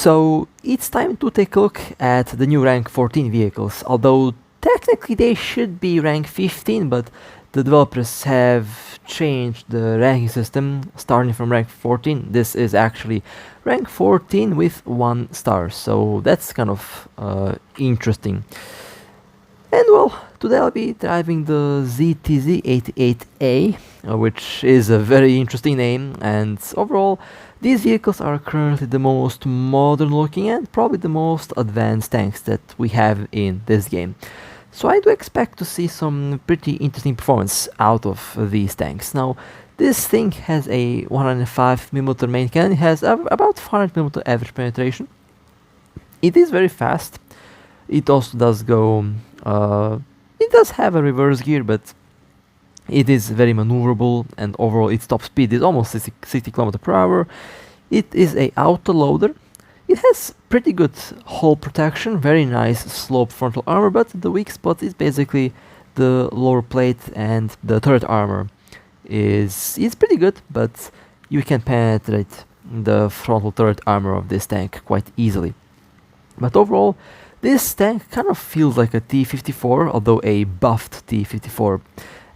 So it's time to take a look at the new rank 14 vehicles, although technically they should be rank 15, but the developers have changed the ranking system starting from rank 14. This is actually rank 14 with 1 star, so that's kind of interesting. And well, today I'll be driving the ZTZ88A, which is a very interesting name, and overall these vehicles are currently the most modern looking and probably the most advanced tanks that we have in this game. So I do expect to see some pretty interesting performance out of these tanks. Now, this thing has a 105mm main cannon, it has about 400mm average penetration. It is very fast. It also does go, it does have a reverse gear, but it is very maneuverable, and overall its top speed is almost 60 km per hour. It is a auto loader. It has pretty good hull protection, very nice sloped frontal armor, but the weak spot is basically the lower plate, and the turret armor is pretty good, but you can penetrate the frontal turret armor of this tank quite easily. But overall, this tank kind of feels like a T-54, although a buffed T-54.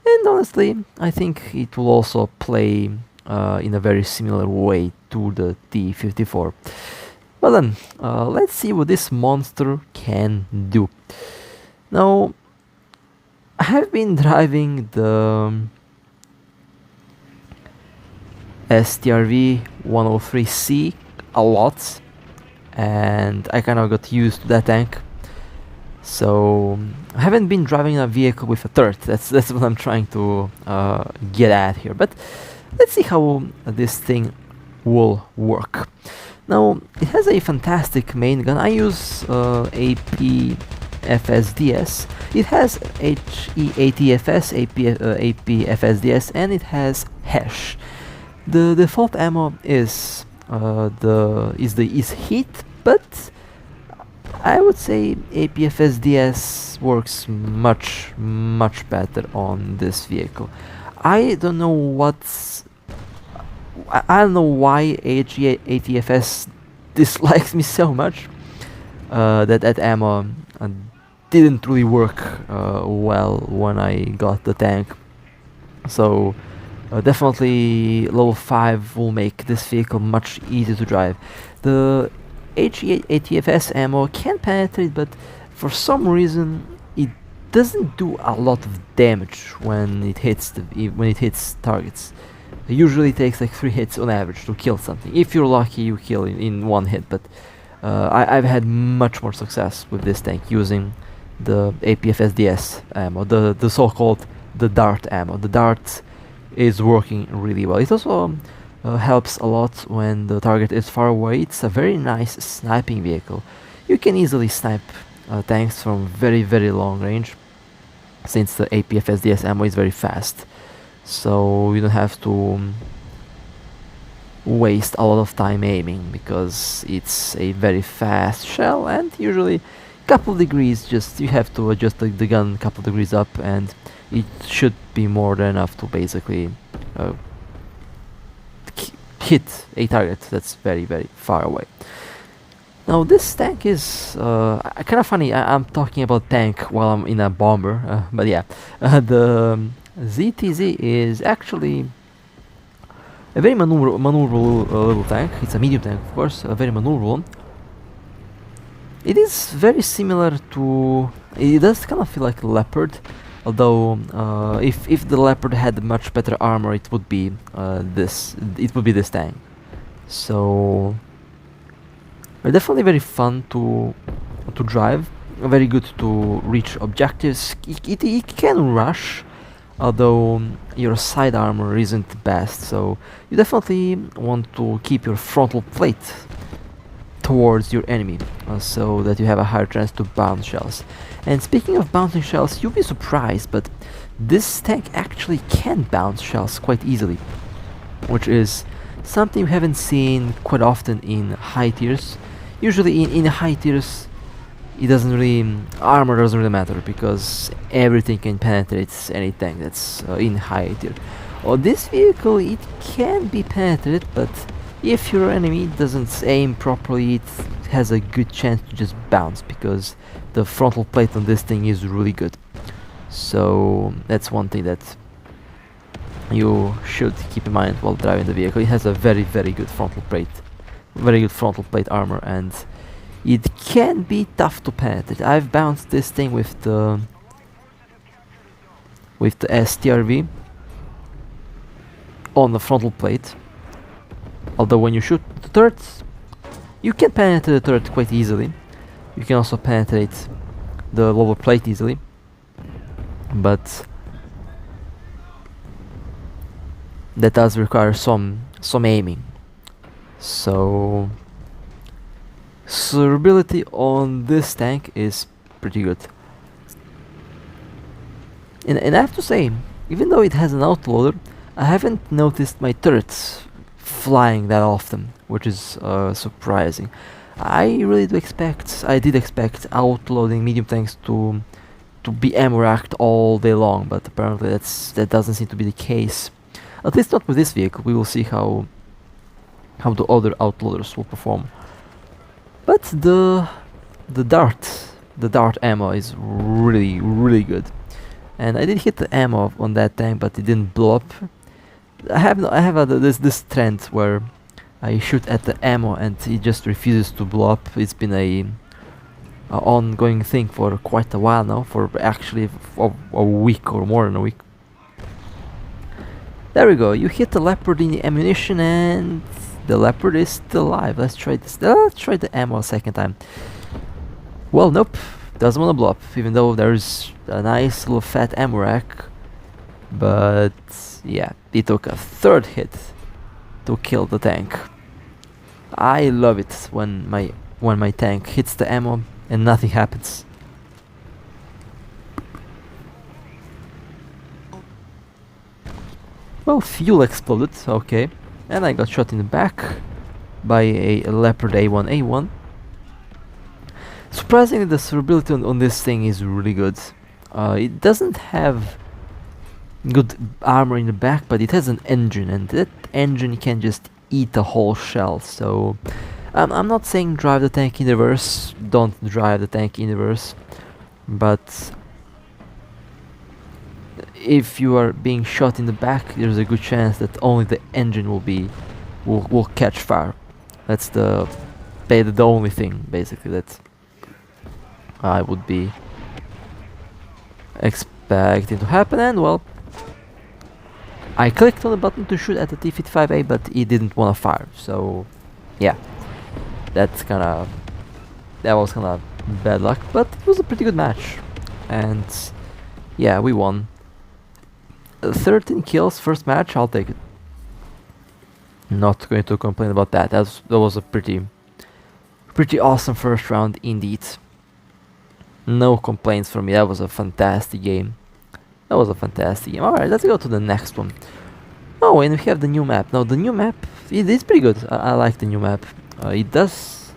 And honestly, I think it will also play in a very similar way to the T-54. Well then, let's see what this monster can do. Now, I have been driving the STRV-103C a lot, and I kind of got used to that tank. So I haven't been driving a vehicle with a turret. That's what I'm trying to get at here. But let's see how this thing will work. Now, it has a fantastic main gun. I use APFSDS. It has HE-ATFS, APFSDS, and it has HESH. The default ammo is heat, but I would say APFSDS works much better on this vehicle. I don't know I don't know why HE-ATFS dislikes me so much. That ammo didn't really work well when I got the tank. So definitely level 5 will make this vehicle much easier to drive. The HE-ATFS ammo can penetrate, but for some reason it doesn't do a lot of damage when it hits targets. It usually takes like 3 hits on average to kill something. If you're lucky, you kill in 1 hit, but I've had much more success with this tank using the APFSDS ammo, the so-called the dart ammo. The dart is working really well. It also helps a lot when the target is far away. It's a very nice sniping vehicle. You can easily snipe tanks from very long range, since the APFSDS ammo is very fast. So you don't have to waste a lot of time aiming, because it's a very fast shell, and usually couple degrees, just you have to adjust the gun a couple degrees up, and it should be more than enough to basically hit a target that's very far away. Now this tank is kind of funny. I'm talking about tank while I'm in a bomber, but yeah, the ZTZ is actually a very maneuverable little tank. It's a medium tank, of course, a very maneuverable. It is very similar to, it does kind of feel like a Leopard, although if the Leopard had much better armor, it would be this tank. So definitely very fun to drive, very good to reach objectives. It can rush, although your side armor isn't the best, so you definitely want to keep your frontal plate towards your enemy, so that you have a higher chance to bounce shells. And speaking of bouncing shells, you'll be surprised, but this tank actually can bounce shells quite easily, which is something we haven't seen quite often in high tiers. Usually in high tiers, it doesn't really, armor doesn't really matter, because everything can penetrate any tank that's in high tier. On this vehicle, it can be penetrated, but If your enemy doesn't aim properly, it has a good chance to just bounce, because the frontal plate on this thing is really good. So that's one thing that you should keep in mind while driving the vehicle. It has a very good frontal plate armor, and it can be tough to penetrate. I've bounced this thing with the STRV on the frontal plate. Although when you shoot the turrets, you can penetrate the turret quite easily. You can also penetrate the lower plate easily, but that does require some aiming. So survivability on this tank is pretty good. And I have to say, even though it has an autoloader, I haven't noticed my turrets flying that often, which is surprising. I did expect outloading medium tanks to be ammo racked all day long, but apparently that doesn't seem to be the case. At least not with this vehicle. We will see how the other outloaders will perform. But the dart ammo is really good, and I did hit the ammo on that tank, but it didn't blow up. I have this trend where I shoot at the ammo and it just refuses to blow up. It's been a ongoing thing for quite a while now, for actually a week or more than a week. There we go. You hit the leopard in the ammunition, and the leopard is still alive. Let's try this. Let's try the ammo a second time. Well, nope, doesn't want to blow up, even though there's a nice little fat ammo rack. But yeah, it took a third hit to kill the tank. I love it when my tank hits the ammo and nothing happens. Well, fuel exploded, okay, and I got shot in the back by a Leopard A1A1. Surprisingly, the survivability on this thing is really good. It doesn't have good armor in the back, but it has an engine, and that engine can just eat a whole shell. So I'm not saying drive the tank in reverse, don't drive the tank in reverse, but if you are being shot in the back, there's a good chance that only the engine will catch fire. That's the only thing basically that I would be expecting to happen. And well, I clicked on the button to shoot at the T-55A, but it didn't want to fire. So yeah, that was kind of bad luck, but it was a pretty good match, and yeah, we won. 13 kills first match, I'll take it. Not going to complain about that. That was a pretty awesome first round indeed. No complaints from me. That was a fantastic game. Alright, let's go to the next one. Oh, and we have the new map. Now the new map, it is pretty good. I like the new map. It does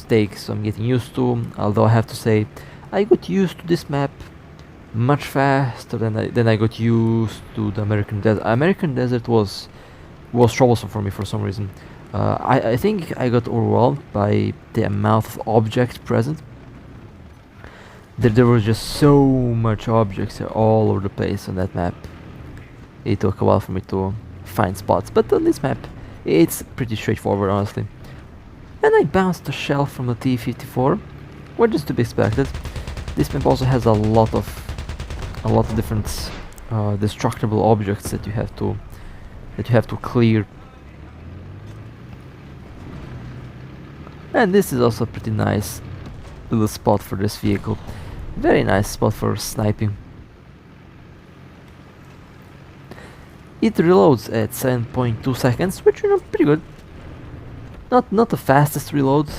take some getting used to, although I have to say I got used to this map much faster than I got used to the American Desert. American Desert was troublesome for me for some reason. I think I got overwhelmed by the amount of objects present. There were just so much objects all over the place on that map. It took a while for me to find spots, but on this map it's pretty straightforward, honestly. And I bounced a shell from the T-54, which is to be expected. This map also has a lot of different destructible objects that you have to clear. And this is also a pretty nice little spot for this vehicle. Very nice spot for sniping. It reloads at 7.2 seconds, which is pretty good. Not the fastest reload,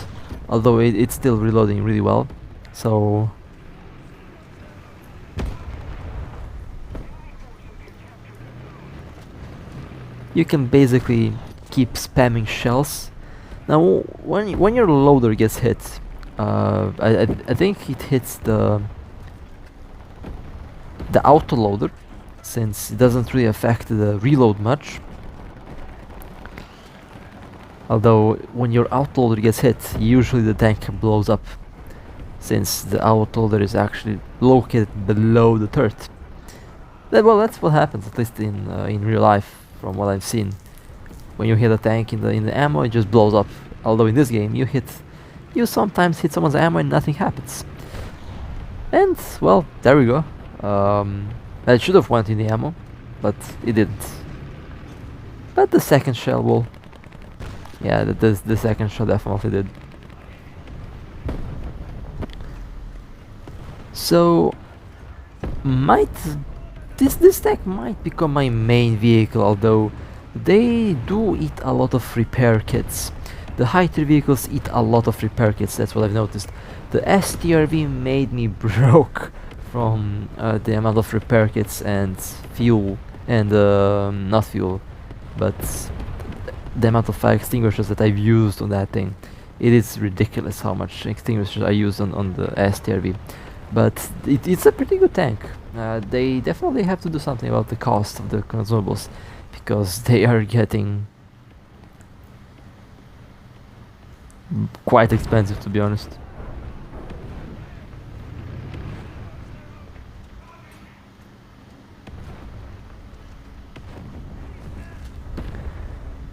although it's still reloading really well. So you can basically keep spamming shells. Now, when your loader gets hit, I think it hits the autoloader, since it doesn't really affect the reload much. Although when your outloader gets hit, usually the tank blows up, since the outloader is actually located below the turret. Well, that's what happens, at least in real life, from what I've seen. When you hit a tank in the ammo, it just blows up. Although in this game, you sometimes hit someone's ammo and nothing happens. And well, there we go. I should have went in the ammo, but it didn't. But the second shell will. Yeah, the second shell definitely did. So this tank might become my main vehicle, although they do eat a lot of repair kits. The high tier vehicles eat a lot of repair kits, that's what I've noticed. The STRV made me broke from the amount of repair kits and fuel, and not fuel, but the amount of fire extinguishers that I've used on that thing. It is ridiculous how much extinguishers I use on the STRV. But it's a pretty good tank. They definitely have to do something about the cost of the consumables, because they are getting quite expensive, to be honest.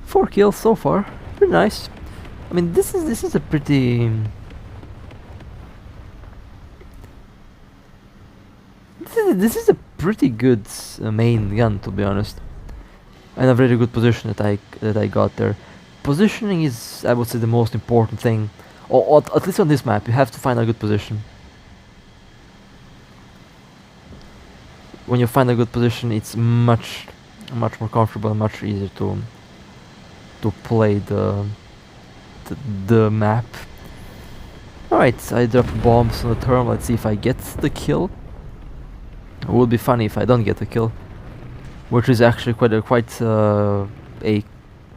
Four kills so far, pretty nice. I mean, this is a pretty. This is a pretty good main gun, to be honest, and a very good position that I got there. Positioning is, I would say, the most important thing, or at least on this map, you have to find a good position. When you find a good position, it's much more comfortable and much easier to play the map. Alright, I drop bombs on the turn. Let's see if I get the kill. It would be funny if I don't get the kill, which is actually quite a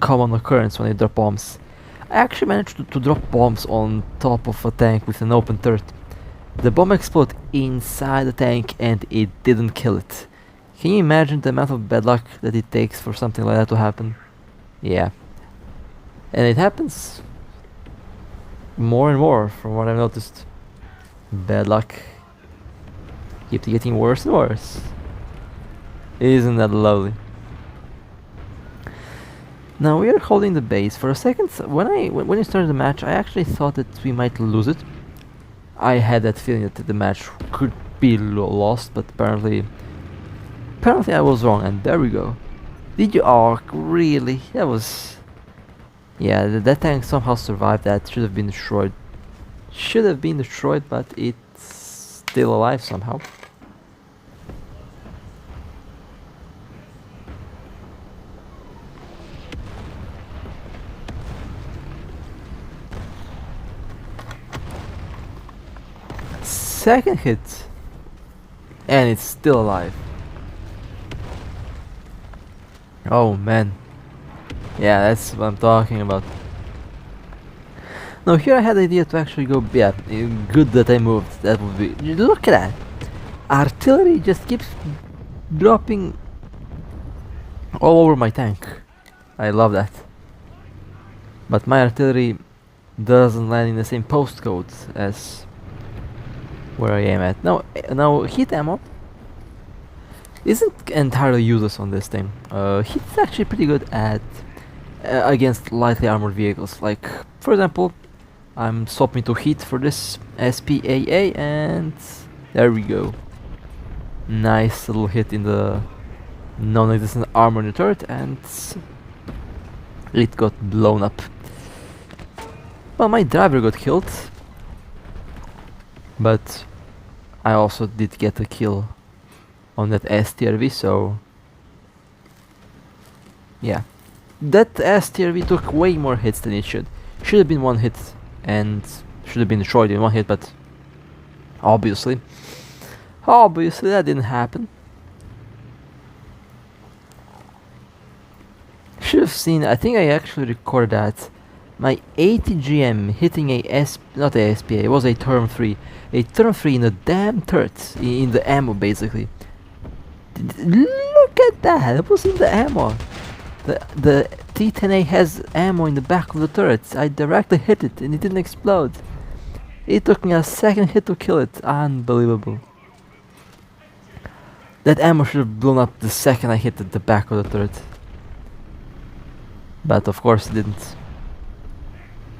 common occurrence when I drop bombs. I actually managed to drop bombs on top of a tank with an open turret. The bomb exploded inside the tank and it didn't kill it. Can you imagine the amount of bad luck that it takes for something like that to happen? Yeah. And it happens more and more, from what I've noticed. Bad luck keeps getting worse and worse. Isn't that lovely? Now we are holding the base. For a second, when you started the match, I actually thought that we might lose it. I had that feeling that the match could be lost, but apparently I was wrong, and there we go. Did you? Oh, really? That was. Yeah, that tank somehow survived that. Should have been destroyed. Should have been destroyed, but it's still alive somehow. Second hit, and it's still alive. Oh man, yeah, that's what I'm talking about. Now here I had the idea to actually go. Yeah, good that I moved. That would be. Look at that. Artillery just keeps dropping all over my tank. I love that. But my artillery doesn't land in the same postcode as where I am at. Now heat ammo isn't entirely useless on this thing. Heat's actually pretty good at against lightly armored vehicles. Like, for example, I'm swapping to heat for this SPAA, and there we go. Nice little hit in the non-existent armor in the turret, and it got blown up. Well, my driver got killed, but I also did get a kill on that STRV, so yeah. That STRV took way more hits than it should. Should have been one hit and should have been destroyed in one hit, but obviously that didn't happen. Should have seen, I think I actually recorded that. My 80 GM hitting not a SPA, it was a turn 3. A turn 3 in the damn turret, in the ammo basically. Look at that, it was in the ammo. The T10A has ammo in the back of the turret. I directly hit it and it didn't explode. It took me a second hit to kill it. Unbelievable. That ammo should have blown up the second I hit the back of the turret. But of course it didn't.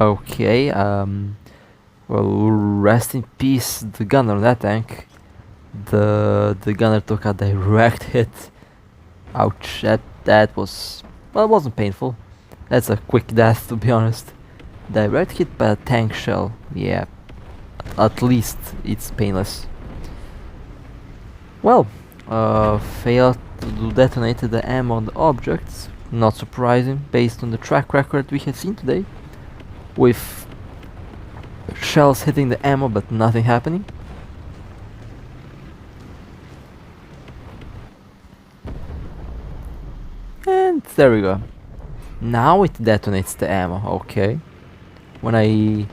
Okay, well, rest in peace the gunner on that tank. The gunner took a direct hit. Ouch, that was... well, it wasn't painful. That's a quick death, to be honest. Direct hit by a tank shell. Yeah, at least it's painless. Well, failed to detonate the ammo on the objects. Not surprising, based on the track record we have seen today, with shells hitting the ammo but nothing happening. And there we go. Now it detonates the ammo. Okay. When I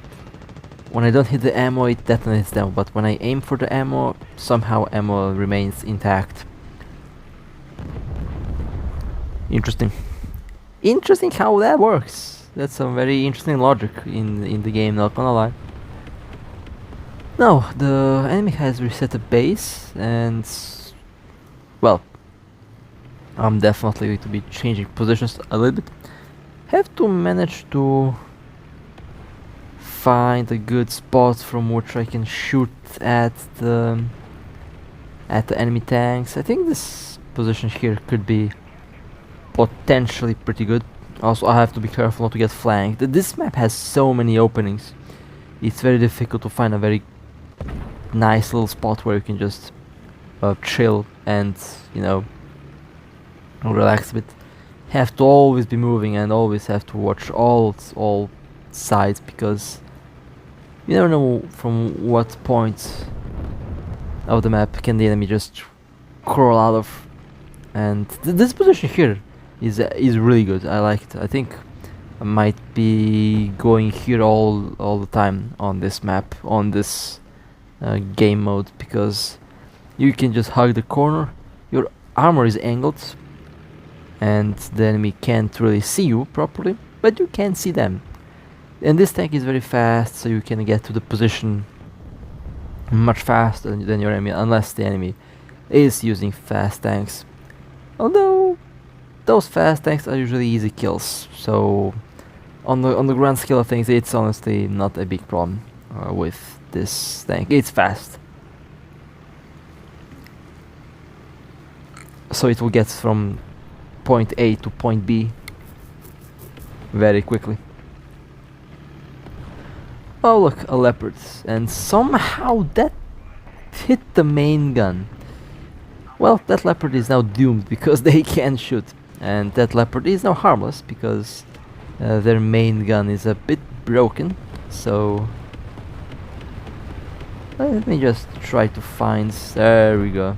don't hit the ammo, it detonates the ammo, but when I aim for the ammo, somehow ammo remains intact. Interesting. Interesting how that works. That's some very interesting logic in the game, not gonna lie. Now, the enemy has reset the base, and well, I'm definitely going to be changing positions a little bit. Have to manage to find a good spot from which I can shoot at the enemy tanks. I think this position here could be potentially pretty good. Also, I have to be careful not to get flanked. This map has so many openings. It's very difficult to find a very nice little spot where you can just chill and, you know, relax a bit. Have to always be moving and always have to watch all sides, because you never know from what point of the map can the enemy just crawl out of. And this position here is really good. I like it. I think I might be going here all the time on this map, on this game mode, because you can just hug the corner. Your armor is angled and the enemy can't really see you properly, but you can see them. And this tank is very fast, so you can get to the position much faster than your enemy, unless the enemy is using fast tanks. Although those fast tanks are usually easy kills, so on the grand scale of things, it's honestly not a big problem with this tank. It's fast, so it will get from point A to point B very quickly. Oh look, a leopard, and somehow that hit the main gun. Well, that leopard is now doomed because they can't shoot, and that leopard is now harmless because their main gun is a bit broken. So let me just try to find... there we go.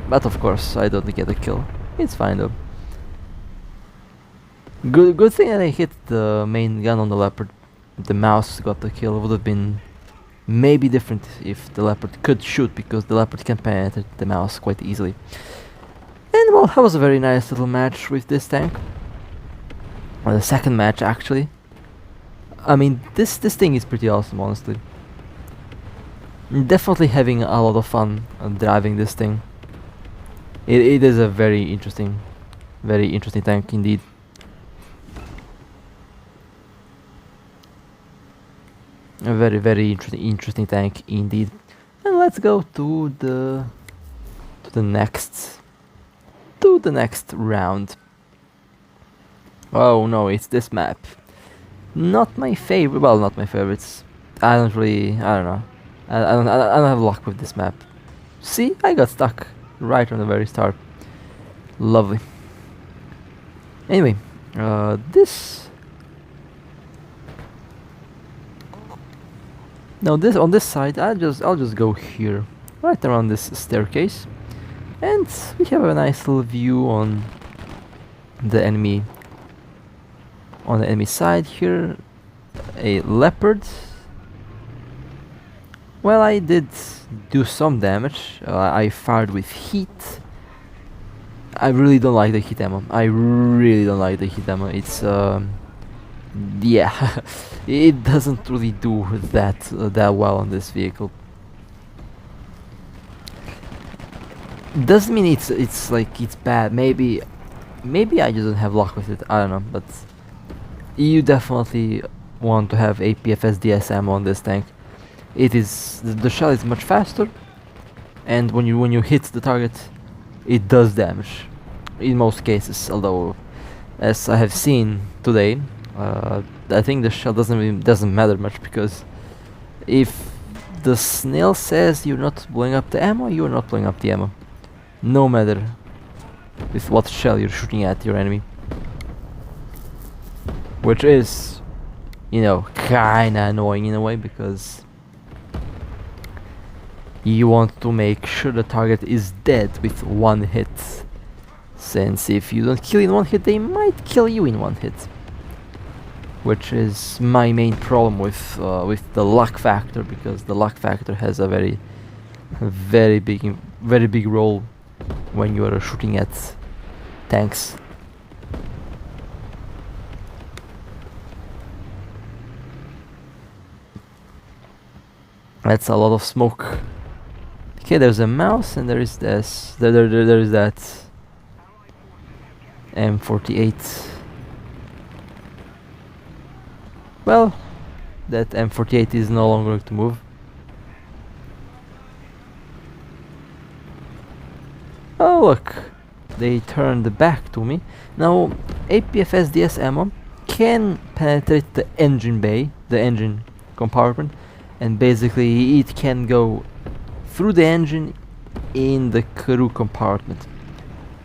But of course I don't get a kill. It's fine though. Good thing that I hit the main gun on the leopard. The mouse got the kill. It would have been maybe different if the leopard could shoot, because the leopard can penetrate the mouse quite easily. And well, that was a very nice little match with this tank. The second match, actually. I mean, this thing is pretty awesome, honestly. Definitely having a lot of fun driving this thing. It is a very interesting tank indeed. A very interesting tank indeed. And let's go to the next round. Oh no, it's this map. Not my favorite. Well, not my favorites. I don't know. I don't have luck with this map. See, I got stuck right from the very start. Lovely. Anyway, this on this side, I'll just go here, right around this staircase, and we have a nice little view on the enemy. On the enemy side here, a leopard. Well, I did do some damage. I fired with heat. I really don't like the hit ammo. I really don't like the hit ammo. It's yeah, it doesn't really do that well on this vehicle. Doesn't mean it's like it's bad. Maybe I just don't have luck with it. I don't know, but you definitely want to have APFSDS ammo on this tank. It is the shell is much faster, and when you hit the target, it does damage in most cases. Although, as I have seen today, I think the shell doesn't matter much, because if the snail says you're not blowing up the ammo, you're not blowing up the ammo, no matter with what shell you're shooting at your enemy, which is, you know, kinda annoying in a way, because you want to make sure the target is dead with one hit, since if you don't kill in one hit, they might kill you in one hit, which is my main problem with the luck factor, because the luck factor has a very big role when you are shooting at tanks. That's a lot of smoke. Okay, there's a mouse, and there is this. There is that M48. Well, that M48 is no longer going to move. Oh look, they turned back to me. Now, APFSDS ammo can penetrate the engine bay, the engine compartment, and basically it can go through the engine in the crew compartment.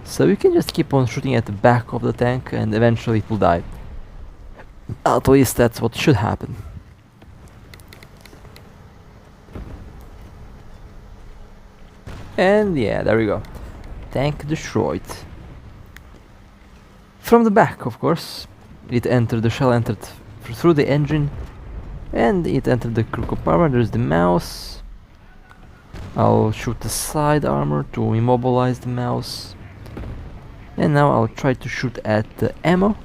So you can just keep on shooting at the back of the tank, and eventually it will die. At least that's what should happen. And yeah, there we go. Tank destroyed. From the back, of course, the shell entered through the engine, and it entered the crew compartment. There's the mouse. I'll shoot the side armor to immobilize the mouse. And now I'll try to shoot at the ammo.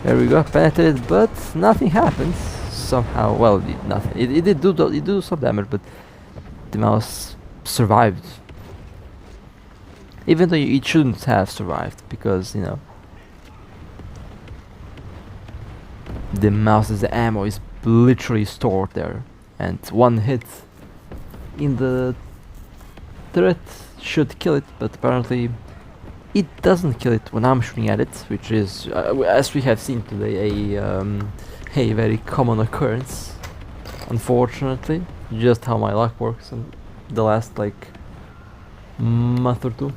There we go, penetrated, but nothing happens somehow. Well, nothing. It did do some damage, but the mouse survived. Even though it shouldn't have survived, because, you know, the mouse's ammo is literally stored there, and one hit in the turret should kill it, but apparently it doesn't kill it when I'm shooting at it, which is, as we have seen today, a very common occurrence. Unfortunately, just how my luck works in the last like month or two.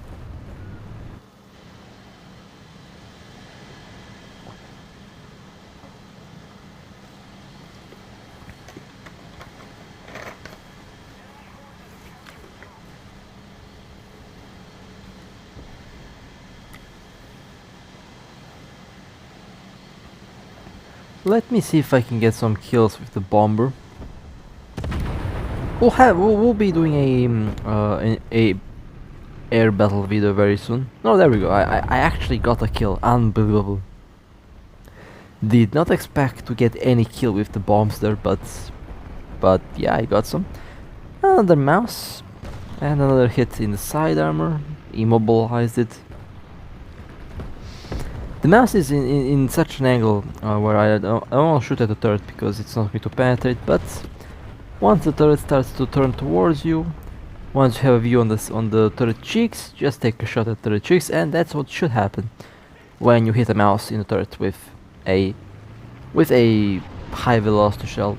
Let me see if I can get some kills with the bomber. We'll be doing a air battle video very soon. No, there we go. I actually got a kill. Unbelievable. Did not expect to get any kill with the bombs there, but yeah, I got some. Another mouse and another hit in the side armor. Immobilized it. The mouse is in such an angle where I don't want to shoot at the turret, because it's not going to penetrate, but once the turret starts to turn towards you, once you have a view on the turret cheeks, just take a shot at the turret cheeks, and that's what should happen when you hit a mouse in the turret with a high velocity shell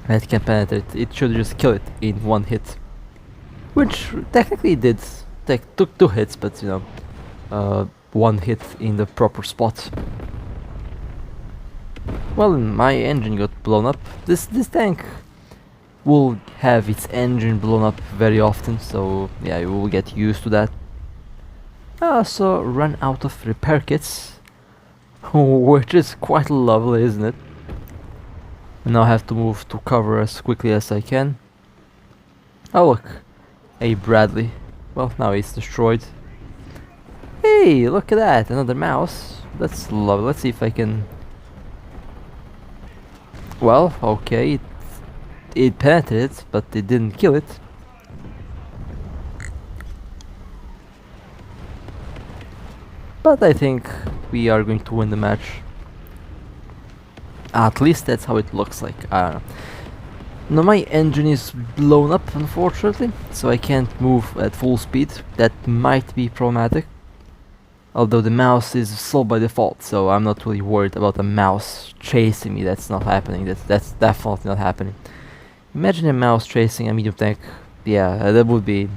that can penetrate. It should just kill it in one hit, which technically it did. Took 2 hits, but you know, 1 hit in the proper spot. Well, my engine got blown up. This tank will have its engine blown up very often, so yeah, you will get used to that. I also run out of repair kits, which is quite lovely, isn't it? And now I have to move to cover as quickly as I can. Oh look, A Bradley. Well, now it's destroyed. Hey, look at that, another mouse. That's lovely. Let's see if I can... Well, okay, it penetrated, but it didn't kill it. But I think we are going to win the match. At least that's how it looks like. I don't know. Now my engine is blown up, unfortunately, so I can't move at full speed. That might be problematic. Although the mouse is slow by default, so I'm not really worried about a mouse chasing me. That's not happening. That's definitely not happening. Imagine a mouse chasing a medium tank. Yeah, that would be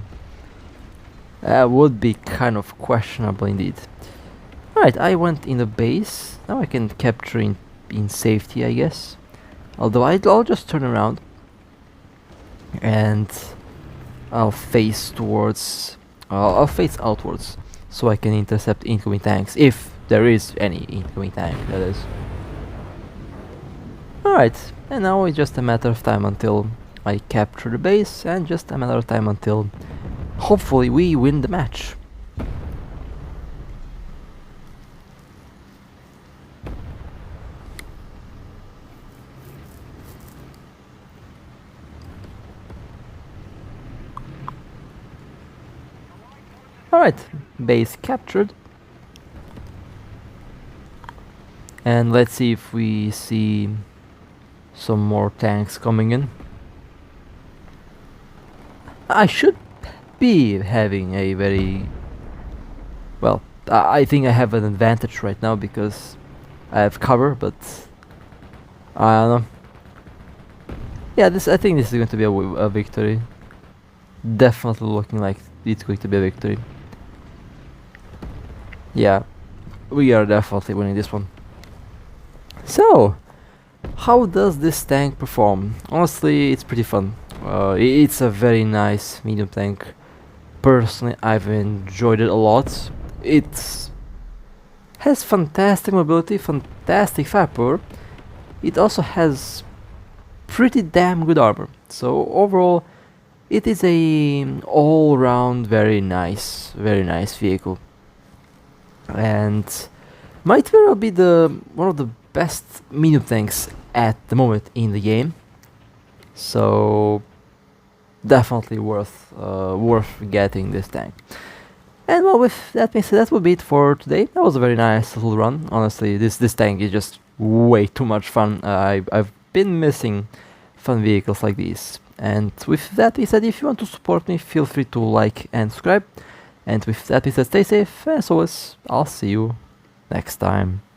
kind of questionable indeed. Alright, I went in the base. Now I can capture in safety, I guess. Although I'll just turn around and I'll face towards... I'll face outwards so I can intercept incoming tanks, if there is any incoming tank, that is. Alright, and now it's just a matter of time until I capture the base, and just a matter of time until hopefully we win the match. Alright, base captured. And let's see if we see some more tanks coming in. I should be having a very... Well, I think I have an advantage right now because I have cover, but I don't know. Yeah, I think this is going to be a victory. Definitely looking like it's going to be a victory. Yeah, we are definitely winning this one. So, how does this tank perform? Honestly, it's pretty fun. It's a very nice medium tank. Personally, I've enjoyed it a lot. It has fantastic mobility, fantastic firepower. It also has pretty damn good armor. So overall, it is a all-round very nice vehicle. And might very well be one of the best medium tanks at the moment in the game. So definitely worth getting this tank. And well, with that being said, that will be it for today. That was a very nice little run. Honestly, this tank is just way too much fun. I've been missing fun vehicles like these. And with that being said, if you want to support me, feel free to like and subscribe. And with that being said, stay safe, and as always, I'll see you next time.